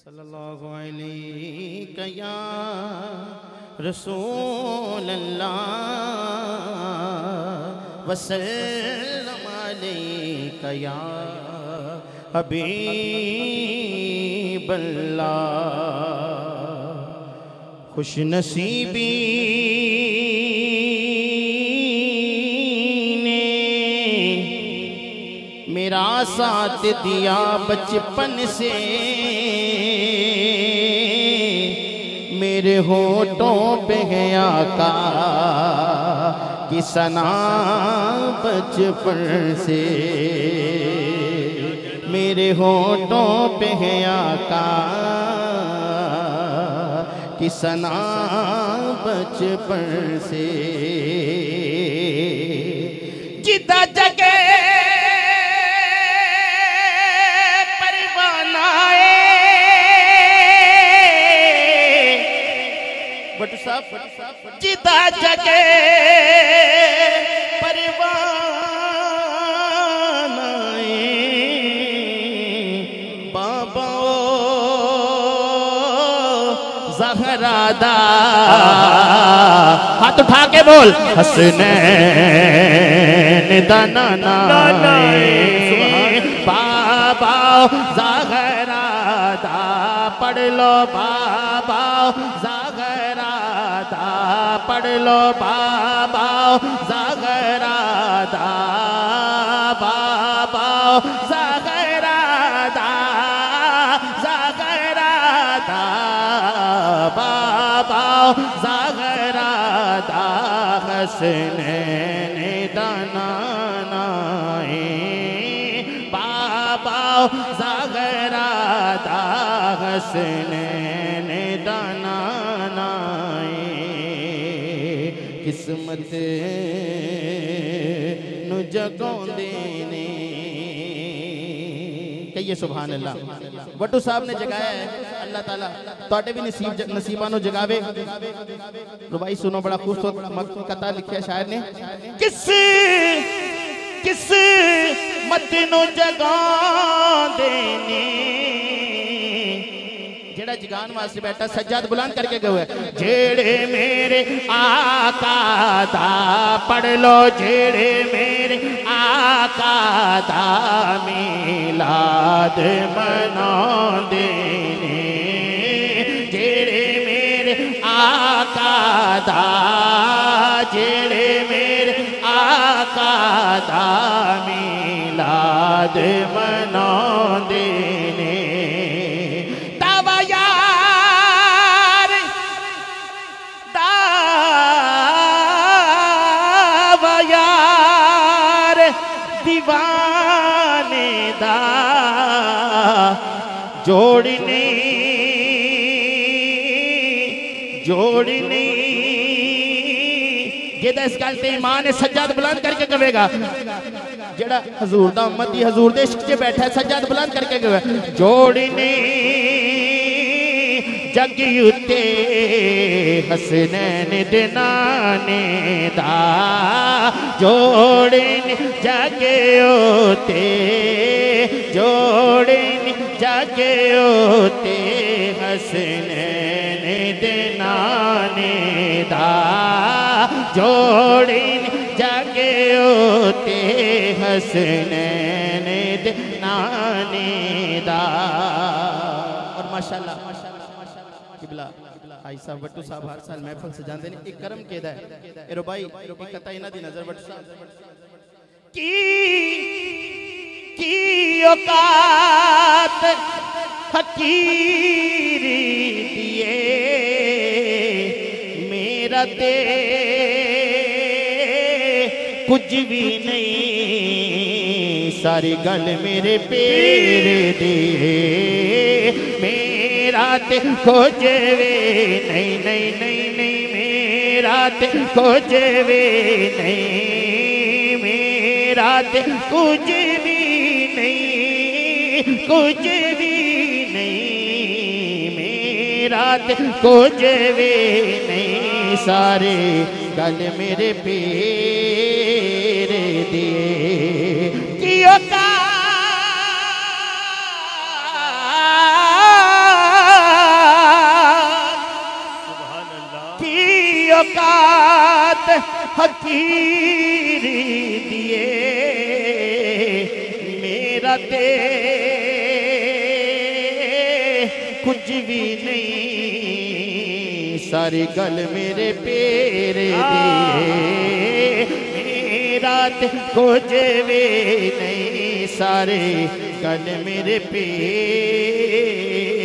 सल्लल्लाहु अलैहि या रसूल अल्लाह वसल्लम अलैका या हबीब अल्लाह। खुश नसीबी ने मेरा साथ दिया बचपन से, मेरे होठों पे है आका की सना बचपन से, मेरे होठों पे है आका की सना बचपन से। जिदा जगे जिदा जगे परवानाए बाबा ज़हरादा, हाथ उठा के बोल हसनैन दनानाए बाबा ज़हरादा, पढ़ लो बाबा ज़हरादा, पढ़ लो बाबा ज़हरादा, बाबा ज़हरादा, ज़हरादा, बाबा ज़हरादा, हसनैन दनानाए बाबा ज़हरादा, हसनैन दनानाए। किस्मत नु जगाउंदे ने, कहिए सुभान अल्लाह। वट्टू साहब ने जगाया है, अल्लाह ताला तोड़े भी नसीबा नु जगावे। रुबाई सुनो, बड़ा खूबसूरत कथा लिखा शायर ने। किस मत नु जगाउंदे ने, जेड़ा जगान वास्ते बैठा सज्जाद बुलंद करके गए जेड़े मेरे आका दा, पढ़ लो जेड़े मेरे आका दा मिलाद मनाउंदे ने, जेड़े मेरे आका दा, जेड़े मेरे आका दा मिलाद मनाउंदे ने। दीवाने दा जोड़नी जेदा इस गल ते ईमान है सज्जाद बुलंद करके कहेगा, जेड़ा हजूर दा उम्मती हजूर दे इश्क च बैठा है सज्जाद बुलंद करके कहे जोड़नी जग उत्ते हसनैन दे नाने दा, जोड़नी जग उत्ते, जोड़नी जग उत्ते हसनैन दे नाने दा, जोड़नी जग उत्ते हसनैन दे नाने दा। और माशाअल्लाह किबला भाई साहब वट्टू साहब हर साल महफिल सजाते हैं। एक करम केदा है ए रुबाई एक कथा इन्हां दी नजर वट्टू साहब की औकात फकीरी दिए, मेरा ते कुछ भी नहीं, सारी गल मेरे पेर दिए, मेरा ते कुछ भी नहीं, नहीं नहीं नहीं, मेरा ते कुछ भी नहीं, मेरा ते कुछ भी नहीं, कुछ भी नहीं, मेरा ते कुछ भी नहीं, सारे गल मेरे पेर दिए की औकात हकीरी दिए मेरा ते कुछ भी नहीं, सारी गल मेरे पेरे दिए, मेरा ते कुछ भी नहीं, सारे गल मेरे पेरे